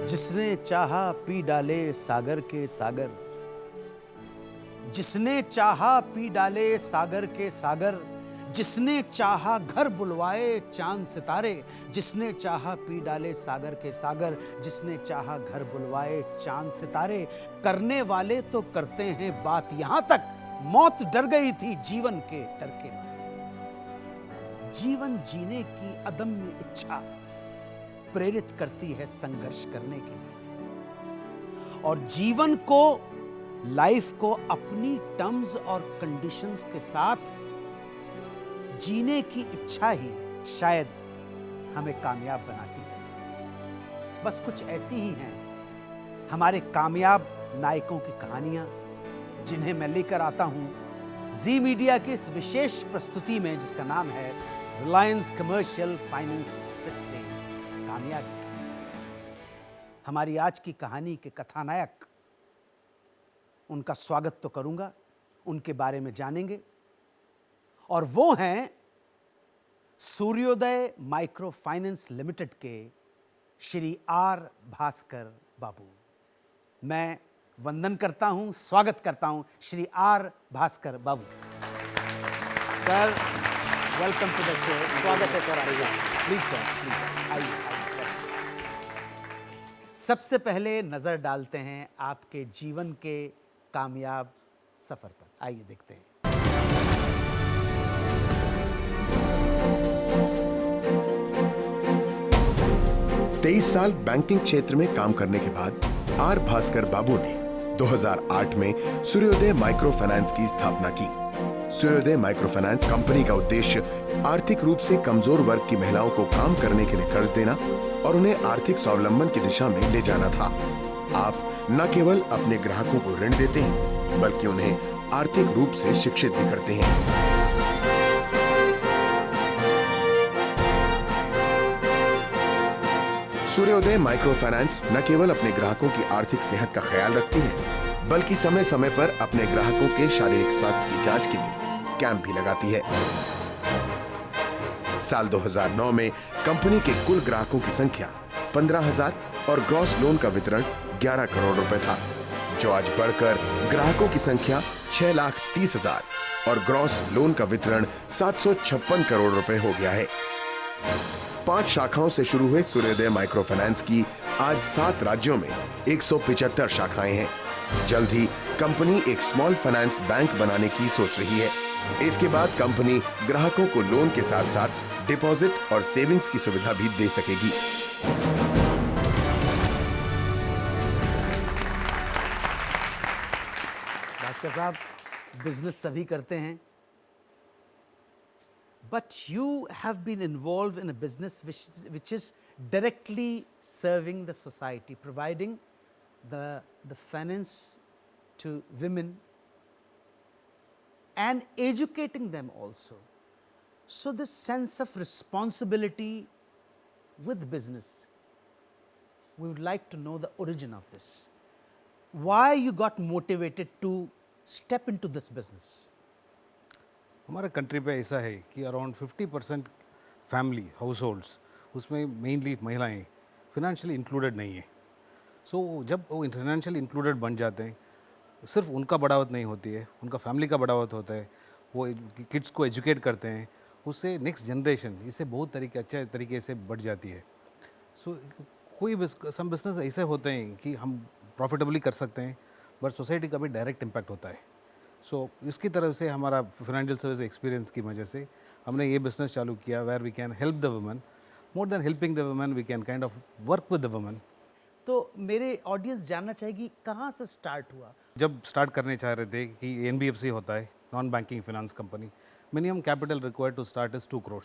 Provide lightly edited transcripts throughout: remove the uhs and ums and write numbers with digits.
जिसने चाहा पी डाले सागर के सागर, जिसने चाहा पी डाले सागर के सागर, जिसने चाहा घर बुलवाए चांद सितारे, जिसने चाहा पी डाले सागर के सागर, जिसने चाहा घर बुलवाए चांद सितारे। करने वाले तो करते हैं बात यहां तक, मौत डर गई थी जीवन के डर के मारे। जीवन जीने की अदम्य इच्छा प्रेरित करती है संघर्ष करने के लिए, और जीवन को, लाइफ को अपनी टर्म्स और कंडीशंस के साथ जीने की इच्छा ही शायद हमें कामयाब बनाती है। बस कुछ ऐसी ही हैं हमारे कामयाब नायकों की कहानियां, जिन्हें मैं लेकर आता हूं जी मीडिया की इस विशेष प्रस्तुति में, जिसका नाम है रिलायंस कमर्शियल फाइनेंस से कामयाबी। हमारी आज की कहानी के कथानायक, उनका स्वागत तो करूंगा, उनके बारे में जानेंगे, और वो हैं सूर्योदय माइक्रो फाइनेंस लिमिटेड के श्री आर भास्कर बाबू। मैं वंदन करता हूं, स्वागत करता हूं Shri R Bhaskar Babu. Sir, welcome to the show. स्वागत है सर आपका। प्लीज सर, प्लीज आइए। सबसे पहले नजर डालते हैं आपके जीवन के कामयाब सफर पर। आइए देखते हैं। 23 साल बैंकिंग क्षेत्र में काम करने के बाद आर भास्कर बाबू ने 2008 में सूर्योदय माइक्रो फाइनेंस की स्थापना की। सूर्योदय माइक्रो फाइनेंस कंपनी का उद्देश्य आर्थिक रूप से कमजोर वर्ग की महिलाओं को काम करने के लिए कर्ज देना और उन्हें आर्थिक स्वावलंबन की दिशा में ले जाना था। आप न केवल अपने ग्राहकों को ऋण देते हैं, बल्कि उन्हें आर्थिक रूप से शिक्षित भी करते हैं। सूर्योदय माइक्रो फाइनेंस न केवल अपने ग्राहकों की आर्थिक सेहत का ख्याल रखती है, बल्कि समय समय पर अपने ग्राहकों के शारीरिक स्वास्थ्य की जांच के लिए कैंप भी लगाती है। साल 2009 में कंपनी के कुल ग्राहकों की संख्या 15,000 और ग्रॉस लोन का वितरण 11 करोड़ रुपए था, जो आज बढ़कर ग्राहकों की संख्या 6,30,000 और ग्रॉस लोन का वितरण 756 करोड़ रुपए हो गया है। 5 शाखाओं से शुरू हुए सूर्योदय माइक्रो फाइनेंस की आज 7 राज्यों में 175 शाखाएं हैं। जल्द ही कंपनी एक स्मॉल फाइनेंस बैंक बनाने की सोच रही है। इसके बाद कंपनी ग्राहकों को लोन के साथ साथ डिपॉजिट और सेविंग्स की सुविधा भी दे सकेगी। भास्कर साहब, बिजनेस सभी करते हैं, but you have been involved in a business which is directly serving the society, providing the finance to women and educating them also. So this sense of responsibility with business, we would like to know the origin of this. Why you got motivated to step into this business? हमारे country पे ऐसा है कि around 50% family house holds, उसमें mainly महिलाएं financially included नहीं है। सो जब वो फाइनेंशियली इंक्लूडेड बन जाते हैं, सिर्फ उनका बढ़ावत नहीं होती है, उनका फैमिली का बढ़ावत होता है। वो किड्स को एजुकेट करते हैं, उससे नेक्स्ट जनरेशन इससे बहुत अच्छे तरीके से बढ़ जाती है। सो सम बिजनेस ऐसे होते हैं कि हम प्रॉफिटेबली कर सकते हैं, बट सोसाइटी का भी डायरेक्ट इम्पैक्ट होता है। सो इसकी तरफ से हमारा फाइनेंशियल सर्विस एक्सपीरियंस की वजह से हमने ये बिज़नेस चालू किया, where we can help the women, more than helping the women, we can kind of work with the women. तो मेरे ऑडियंस जानना चाहेगी कहाँ से स्टार्ट हुआ? जब स्टार्ट करने चाह रहे थे कि NBFC होता है, non banking finance company, minimum capital required to start is 2 crore.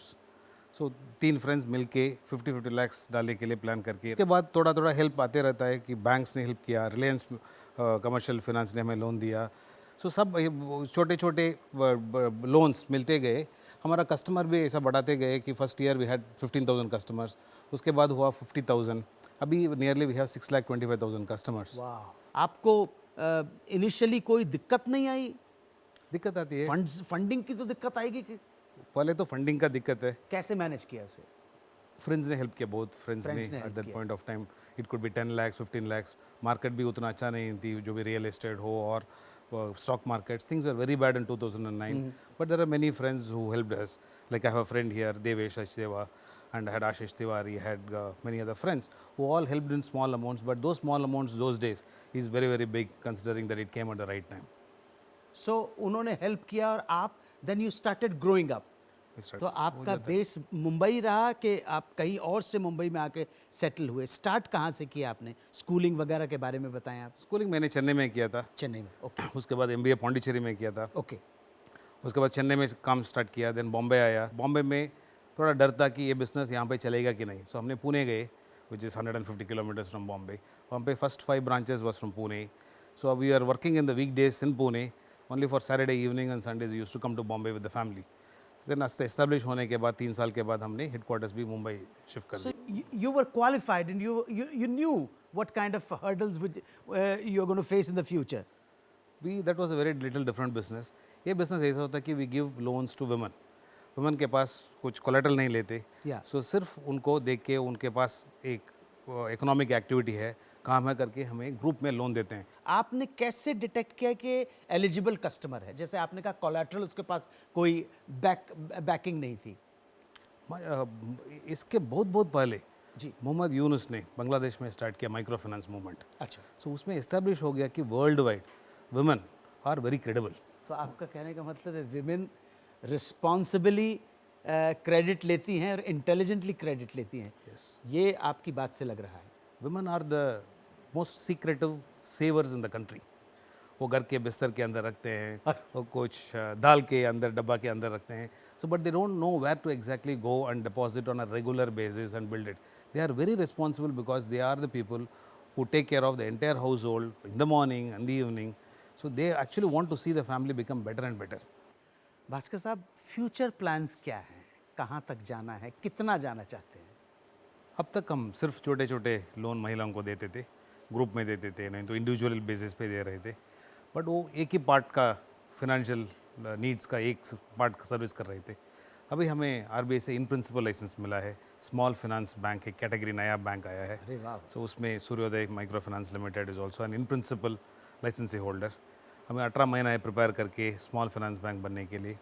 So 3 friends मिल के 50-50 लैक्स डालने के लिए प्लान करके, उसके बाद थोड़ा थोड़ा हेल्प आते रहता है कि बैंक्स ने हेल्प किया, रिलायंस कमर्शियल फाइनेंस ने हमें लोन दिया। सो सब छोटे छोटे लोन्स मिलते गए। हमारा कस्टमर भी ऐसा बढ़ाते गए कि first year we had 15,000 customers, उसके बाद हुआ 50,000, अभी नियरली वी हैव 6,25,000 कस्टमर्स। वाह! आपको इनिशियली कोई दिक्कत नहीं आई? दिक्कत आती है, फंडिंग की तो दिक्कत आएगी कि पहले तो फंडिंग का दिक्कत है। कैसे मैनेज किया उसे? फ्रेंड्स ने हेल्प किया, बहुत फ्रेंड्स ने Friends ने एट help दैट किया। Point of time. It could be 10 lakhs 15 lakhs। Market भी उतना अच्छा नहीं थी, जो भी रियल एस्टेट हो और stock markets, things were very bad in 2009. But there are many friends who helped us. Like I have a friend here, Devesh Achdeva, and I had Ashish Tiwari, I had many other friends who all helped in small amounts. But those small amounts those days is very, very big, considering that it came at the right time. सो उन्होंने help किया और आप then you started growing up. We started- तो आपका base Mumbai रहा कि आप कहीं और से मुंबई में आके सेटल हुए? स्टार्ट कहाँ से किया आपने? स्कूलिंग वगैरह के बारे में बताएं आप। स्कूलिंग मैंने चेन्नई में किया था, चेन्नई में, ओके उसके बाद MBA पौंडीचेरी में किया था, ओके। उसके बाद चेन्नई में काम स्टार्ट किया, देन बॉम्बे आया। बॉम्बे में थोड़ा डर था कि ये बिजनेस यहाँ पे चलेगा कि नहीं, सो हमने पुणे गए, which is 150 kilometres from Bombay. वहाँ पे first 5 branches was from Pune. So we are working in the week days in Pune, only for Saturday evening and Sundays use to come to Bombay with the family. Then establish होने के बाद 3 साल के बाद हमने headquarters भी मुंबई शिफ्ट कर So दिया। you were qualified and you knew what kind of hurdles which you're going to face in the future. That was a very little different business. ये बिजनेस ऐसा होता है कि we give loans to women. Women के पास कुछ collateral नहीं लेते, Yeah. सो सिर्फ उनको देख के उनके पास एक इकोनॉमिक एक्टिविटी है, काम है करके हमें ग्रुप में लोन देते हैं। आपने कैसे डिटेक्ट किया कि एलिजिबल कस्टमर है? जैसे आपने कहा कोलैटरल, उसके पास कोई बैकिंग नहीं थी। इसके बहुत बहुत पहले जी। मोहम्मद यूनुस ने बांग्लादेश में स्टार्ट किया माइक्रो फाइनेंस मूवमेंट। अच्छा, सो उसमें इस्टेब्लिश हो गया कि world wide women are very credible. तो आपका कहने का मतलब है विमेन रिस्पॉन्सिबली क्रेडिट लेती हैं और इंटेलिजेंटली क्रेडिट लेती हैं। ये आपकी बात से लग रहा है। Women are the most secretive savers in the country. वो घर के बिस्तर के अंदर रखते हैं, वो कुछ दाल के अंदर डब्बा के अंदर रखते हैं, so but they don't know where to exactly go and deposit on a regular basis and build it. They are very responsible because they are the people who take care of the entire household in the morning and the evening. So they actually want to see the family become better and better. Bhaskar साहब, future plans क्या हैं? कहाँ तक जाना है? कितना जाना चाहते हैं? अब तक हम सिर्फ छोटे छोटे लोन महिलाओं को देते थे, ग्रुप में देते थे, नहीं तो इंडिविजुअल बेसिस पे दे रहे थे। बट वो एक ही पार्ट का फिनेंशियल नीड्स का एक पार्ट का सर्विस कर रहे थे। अभी हमें RBI से इन प्रिंसिपल लाइसेंस मिला है। स्मॉल फाइनेंस बैंक एक कैटेगरी नया बैंक आया है, अरे वाह। सो उसमें सूर्योदय micro finance limited is also an in principle लाइसेंसी होल्डर। हमें 18 महीना है प्रिपेयर करके स्मॉल फाइनेंस बैंक बनने के लिए।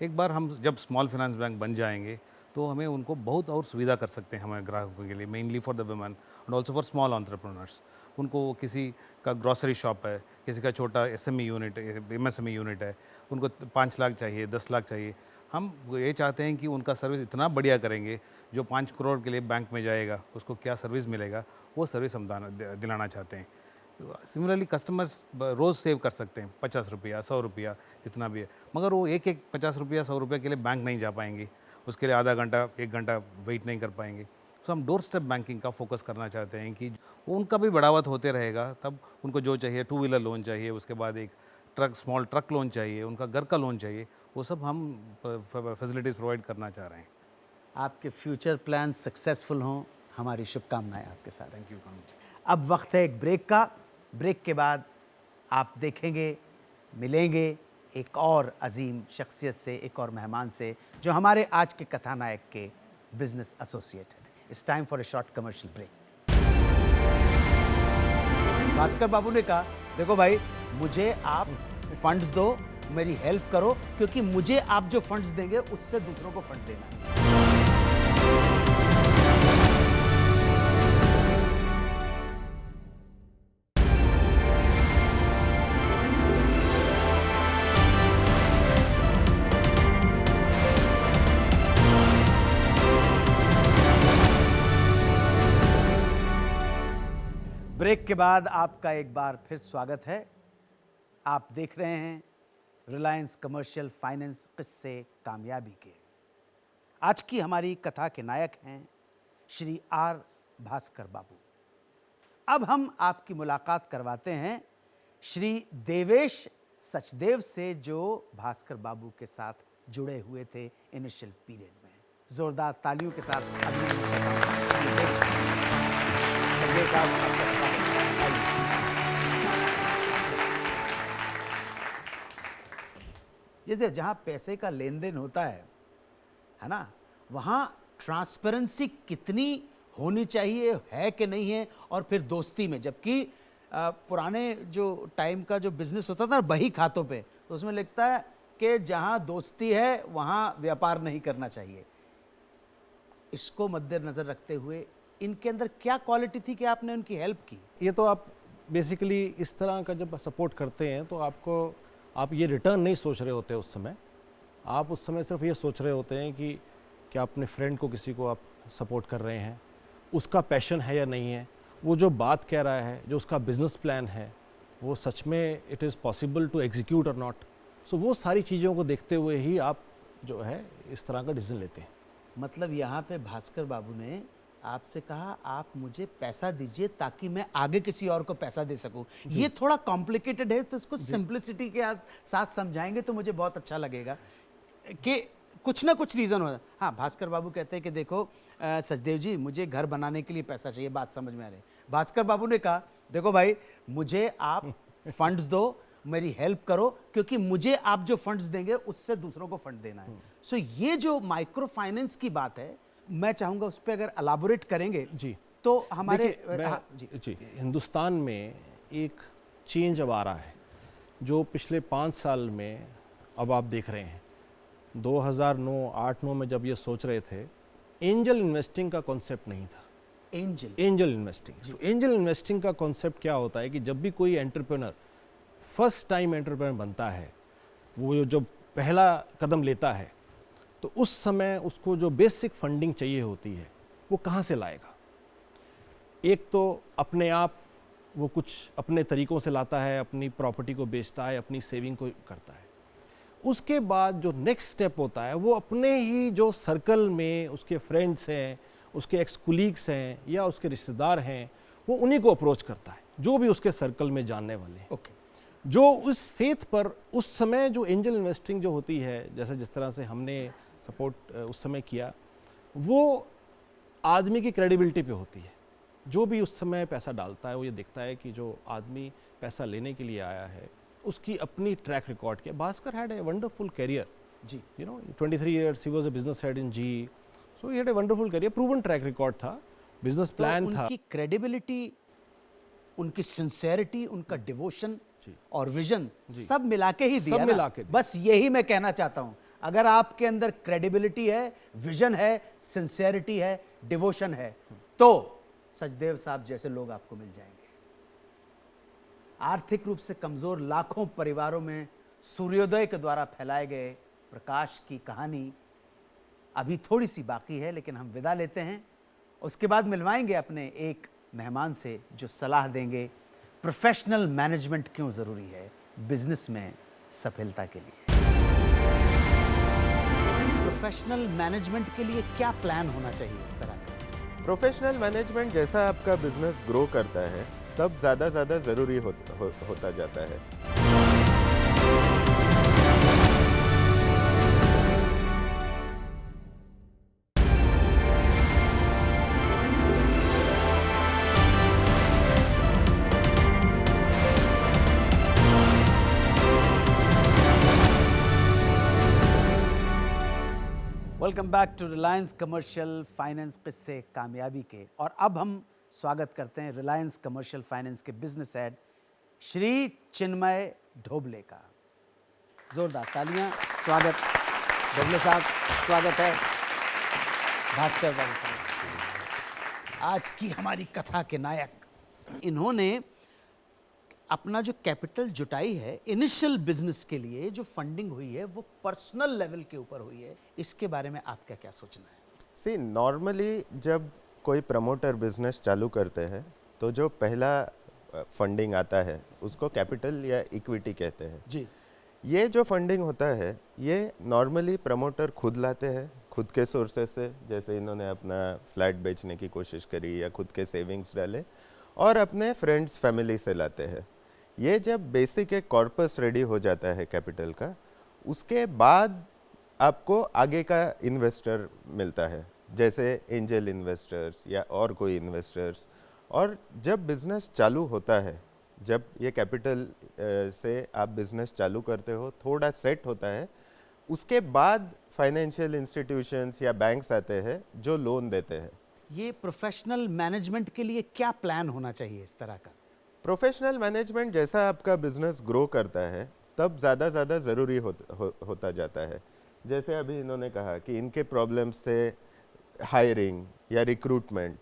एक बार हम जब स्मॉल फाइनेंस बैंक बन जाएंगे तो हमें उनको बहुत और सुविधा कर सकते हैं हमारे ग्राहकों के लिए, mainly for the women and also for small entrepreneurs. उनको किसी का ग्रॉसरी शॉप है, किसी का छोटा SME यूनिट MSME यूनिट है, उनको 5 लाख चाहिए, 10 लाख चाहिए। हम ये चाहते हैं कि उनका सर्विस इतना बढ़िया करेंगे, जो 5 करोड़ के लिए बैंक में जाएगा उसको क्या सर्विस मिलेगा, वो सर्विस हम दिलाना चाहते हैं। सिमिलरली कस्टमर्स रोज़ सेव कर सकते हैं 50 रुपया 100 रुपया जितना भी है, मगर वो एक 50 रुपया 100 रुपया के लिए बैंक नहीं जा पाएंगे, उसके लिए आधा घंटा 1 घंटा वेट नहीं कर पाएंगे। सो हम डोर स्टेप बैंकिंग का फोकस करना चाहते हैं कि उनका भी बढ़ावत होते रहेगा। तब उनको जो चाहिए, 2 व्हीलर लोन चाहिए, उसके बाद एक स्मॉल ट्रक लोन चाहिए, उनका घर का लोन चाहिए, वो सब हम फैसिलिटीज़ प्रोवाइड करना चाह रहे हैं। आपके फ्यूचर प्लान सक्सेसफुल हों, हमारी शुभकामनाएं आपके साथ। थैंक यू कामिल जी। अब वक्त है एक ब्रेक का। ब्रेक के बाद आप देखेंगे, मिलेंगे एक और अजीम शख्सियत से, एक और मेहमान से, जो हमारे आज के कथानायक के बिजनेस एसोसिएट हैं। It's time for a short commercial break. Bhaskar Babu ने कहा, देखो भाई, मुझे आप फंड्स दो, मेरी हेल्प करो, क्योंकि मुझे आप जो फंड्स देंगे उससे दूसरों को फंड देना है। ब्रेक के बाद आपका एक बार फिर स्वागत है। आप देख रहे हैं रिलायंस कमर्शियल फाइनेंस किस्से कामयाबी के। आज की हमारी कथा के नायक हैं श्री R भास्कर बाबू। अब हम आपकी मुलाकात करवाते हैं श्री देवेश सचदेव से, जो भास्कर बाबू के साथ जुड़े हुए थे इनिशियल पीरियड में। जोरदार तालियों के साथ सचदेव साहब, आपका स्वागत है। आइए। जैसे जहाँ पैसे का लेन देन होता है ना, वहाँ ट्रांसपेरेंसी कितनी होनी चाहिए, है कि नहीं है, और फिर दोस्ती में, जबकि पुराने जो टाइम का जो बिजनेस होता था बही खातों पे, तो उसमें लिखता है कि जहां दोस्ती है वहां व्यापार नहीं करना चाहिए। इसको मद्देनजर रखते हुए इनके अंदर क्या क्वालिटी थी कि आपने उनकी हेल्प की? ये तो आप बेसिकली इस तरह का जब सपोर्ट करते हैं तो आप ये रिटर्न नहीं सोच रहे होते उस समय। आप उस समय सिर्फ ये सोच रहे होते हैं कि क्या अपने फ्रेंड को, किसी को आप सपोर्ट कर रहे हैं, उसका पैशन है या नहीं है, वो जो बात कह रहा है, जो उसका बिजनेस प्लान है, वो सच में it is possible to execute और नॉट। सो वो सारी चीज़ों को देखते हुए ही आप जो है इस तरह का डिसीजन लेते हैं। मतलब यहाँ पे भास्कर बाबू ने आपसे कहा आप मुझे पैसा दीजिए ताकि मैं आगे किसी और को पैसा दे सकूं। ये थोड़ा कॉम्प्लिकेटेड है, तो इसको सिंप्लिसिटी के साथ समझाएंगे तो मुझे बहुत अच्छा लगेगा कि कुछ ना कुछ रीज़न हो। हाँ, भास्कर बाबू कहते हैं कि देखो सचदेव जी, मुझे घर बनाने के लिए पैसा चाहिए, बात समझ में आ रही है। भास्कर बाबू ने कहा देखो भाई, मुझे आप फंड्स दो, मेरी हेल्प करो, क्योंकि मुझे आप जो फंड्स देंगे उससे दूसरों को फंड देना है। सो ये जो माइक्रो फाइनेंस की बात है, मैं चाहूंगा उस पर अगर एलाबोरेट करेंगे जी, तो हमारे जी हिंदुस्तान में एक चेंज अब आ रहा है जो पिछले 5 साल में अब आप देख रहे हैं। 2009-8-9 में जब ये सोच रहे थे, एंजल इन्वेस्टिंग का कॉन्सेप्ट नहीं था। एंजल इन्वेस्टिंग, एंजल इन्वेस्टिंग का कॉन्सेप्ट क्या होता है कि जब भी कोई एंटरप्रेन्योर फर्स्ट टाइम एंटरप्रेन्योर बनता है, वो जो पहला कदम लेता है, तो उस समय उसको जो बेसिक फंडिंग चाहिए होती है वो कहाँ से लाएगा? एक तो अपने आप वो कुछ अपने तरीक़ों से लाता है, अपनी प्रॉपर्टी को बेचता है, अपनी सेविंग को करता है। उसके बाद जो नेक्स्ट स्टेप होता है, वो अपने ही जो सर्कल में उसके फ्रेंड्स हैं, उसके एक्स कुलीग्स हैं या उसके रिश्तेदार हैं, वो उन्हीं को अप्रोच करता है, जो भी उसके सर्कल में जानने वाले हैं। जो उस फेथ पर उस समय जो एंजल इन्वेस्टिंग जो होती है, जैसे जिस तरह से हमने सपोर्ट उस समय किया, वो आदमी की क्रेडिबिलिटी पे होती है। जो भी उस समय पैसा डालता है वो ये देखता है कि जो आदमी पैसा लेने के लिए आया है उसकी अपनी ट्रैक रिकॉर्ड के। Bhaskar had a wonderful career, Zee, you know 23 years he was a business head in Zee, so he had a wonderful career, proven track record था, बिजनेस प्लान था। उनकी क्रेडिबिलिटी, उनकी सिंसेरिटी, उनका डिवोशन और विजन सब मिला के ही दिया, सब मिला के। बस यही मैं कहना चाहता हूं, अगर आपके अंदर क्रेडिबिलिटी है, विजन है, सिंसेरिटी है, डिवोशन है, तो सचदेव साहब जैसे लोग आपको मिल जाएंगे। आर्थिक रूप से कमजोर लाखों परिवारों में सूर्योदय के द्वारा फैलाए गए प्रकाश की कहानी अभी थोड़ी सी बाकी है, लेकिन हम विदा लेते हैं। उसके बाद मिलवाएंगे अपने एक मेहमान से जो सलाह देंगे प्रोफेशनल मैनेजमेंट क्यों ज़रूरी है बिजनेस में सफलता के लिए। प्रोफेशनल मैनेजमेंट के लिए क्या प्लान होना चाहिए इस तरह का? प्रोफेशनल मैनेजमेंट जैसा आपका बिजनेस ग्रो करता है तब ज़्यादा ज़रूरी होता जाता है। Welcome back to Reliance Commercial Finance किस्से कामयाबी के। और अब हम स्वागत करते हैं रिलायंस कमर्शियल फाइनेंस के बिजनेस हेड श्री चिन्मय ढोबले का। जोरदार तालियां। स्वागत ढोबले साहब, स्वागत है। भास्कर बाबू साहब, आज की हमारी कथा के नायक, इन्होंने अपना जो कैपिटल जुटाई है इनिशियल बिजनेस के लिए, जो फंडिंग हुई है वो पर्सनल लेवल के ऊपर हुई है, इसके बारे में आपका क्या सोचना है? सी नॉर्मली जब कोई प्रमोटर बिजनेस चालू करते हैं तो जो पहला फंडिंग आता है उसको कैपिटल या इक्विटी कहते हैं जी। ये जो फंडिंग होता है ये नॉर्मली प्रमोटर खुद लाते हैं, खुद के सोर्सेस से, जैसे इन्होंने अपना फ्लैट बेचने की कोशिश करी या खुद के सेविंग्स डाले, और अपने फ्रेंड्स फैमिली से लाते हैं। ये जब बेसिक एक कॉर्पस रेडी हो जाता है कैपिटल का, उसके बाद आपको आगे का इन्वेस्टर मिलता है, जैसे एंजल इन्वेस्टर्स या और कोई इन्वेस्टर्स। और जब बिज़नेस चालू होता है, जब ये कैपिटल से आप बिज़नेस चालू करते हो, थोड़ा सेट होता है, उसके बाद फाइनेंशियल इंस्टीट्यूशंस या बैंक्स आते हैं जो लोन देते हैं। ये प्रोफेशनल मैनेजमेंट के लिए क्या प्लान होना चाहिए इस तरह का? प्रोफेशनल मैनेजमेंट जैसा आपका बिजनेस ग्रो करता है तब ज़्यादा ज़रूरी होता जाता है। जैसे अभी इन्होंने कहा कि इनके प्रॉब्लम्स थे हायरिंग या रिक्रूटमेंट।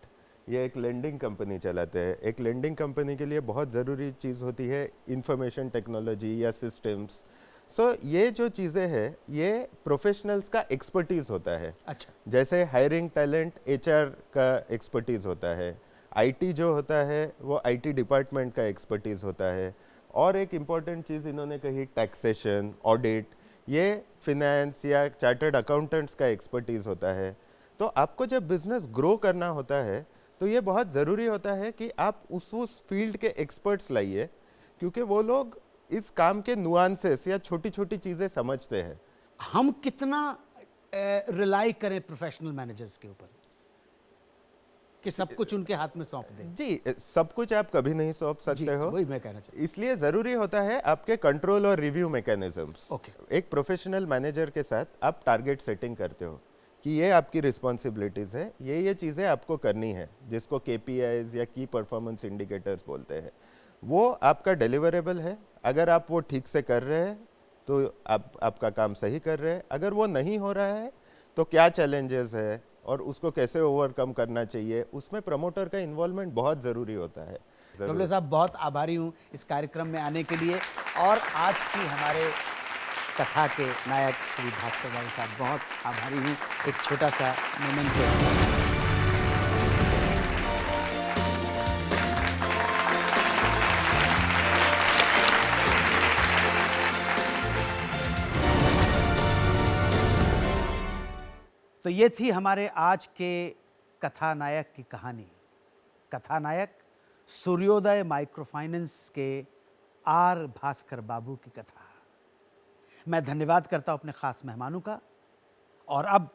ये एक लेंडिंग कंपनी चलाते हैं। एक लेंडिंग कंपनी के लिए बहुत ज़रूरी चीज़ होती है इंफॉर्मेशन टेक्नोलॉजी या सिस्टम्स। सो ये जो चीज़ें हैं ये प्रोफेशनल्स का एक्सपर्टीज़ होता है। अच्छा, जैसे हायरिंग टैलेंट एचआर का एक्सपर्टीज़ होता है, आईटी जो होता है वो आईटी डिपार्टमेंट का एक्सपर्टीज़ होता है, और एक इम्पॉर्टेंट चीज़ इन्होंने कही टैक्सेशन, ऑडिट, ये फिनेंस या चार्टर्ड अकाउंटेंट्स का एक्सपर्टीज़ होता है। तो आपको जब बिजनेस ग्रो करना होता है तो ये बहुत ज़रूरी होता है कि आप उस फील्ड के एक्सपर्ट्स लाइए, क्योंकि वो लोग इस काम के नुआंसेस या छोटी छोटी चीज़ें समझते हैं। हम कितना रिलाई करें प्रोफेशनल मैनेजर्स के ऊपर कि सब कुछ उनके हाथ में सौंप दें? जी, सब कुछ आप कभी नहीं सौंप जी, सकते हो, वही मैं कहना चाहता इसलिए ज़रूरी होता है आपके कंट्रोल और रिव्यू मैकेनिज्म्स। ओके। एक प्रोफेशनल मैनेजर के साथ आप टारगेट सेटिंग करते हो कि ये आपकी रिस्पॉन्सिबिलिटीज़ है, ये चीज़ें आपको करनी है, जिसको KPIs या की परफॉर्मेंस इंडिकेटर्स बोलते हैं। वो आपका डिलीवरेबल है। अगर आप वो ठीक से कर रहे हैं तो आपका काम सही कर रहे हैं। अगर वो नहीं हो रहा है तो क्या चैलेंजेस है और उसको कैसे ओवरकम करना चाहिए, उसमें प्रमोटर का इन्वॉल्वमेंट बहुत ज़रूरी होता है। डॉक्टर साहब, बहुत आभारी हूँ इस कार्यक्रम में आने के लिए, और आज की हमारे कथा के नायक श्री भास्कर बाबू साहब, बहुत आभारी हूँ। एक छोटा सा मोमेंट। तो ये थी हमारे आज के कथानायक की कहानी। कथानायक सूर्योदय माइक्रोफाइनेंस के आर भास्कर बाबू की कथा। मैं धन्यवाद करता हूँ अपने खास मेहमानों का, और अब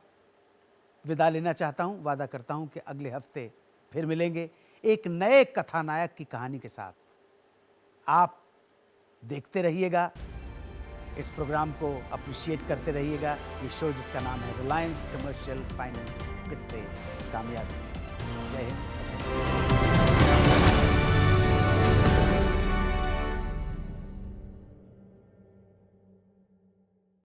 विदा लेना चाहता हूँ। वादा करता हूँ कि अगले हफ्ते फिर मिलेंगे एक नए कथानायक की कहानी के साथ। आप देखते रहिएगा, इस प्रोग्राम को अप्रिशिएट करते रहिएगा। ये शो जिसका नाम है रिलायंस कमर्शियल फाइनेंस, किससे कामयाबी। जय हिंद।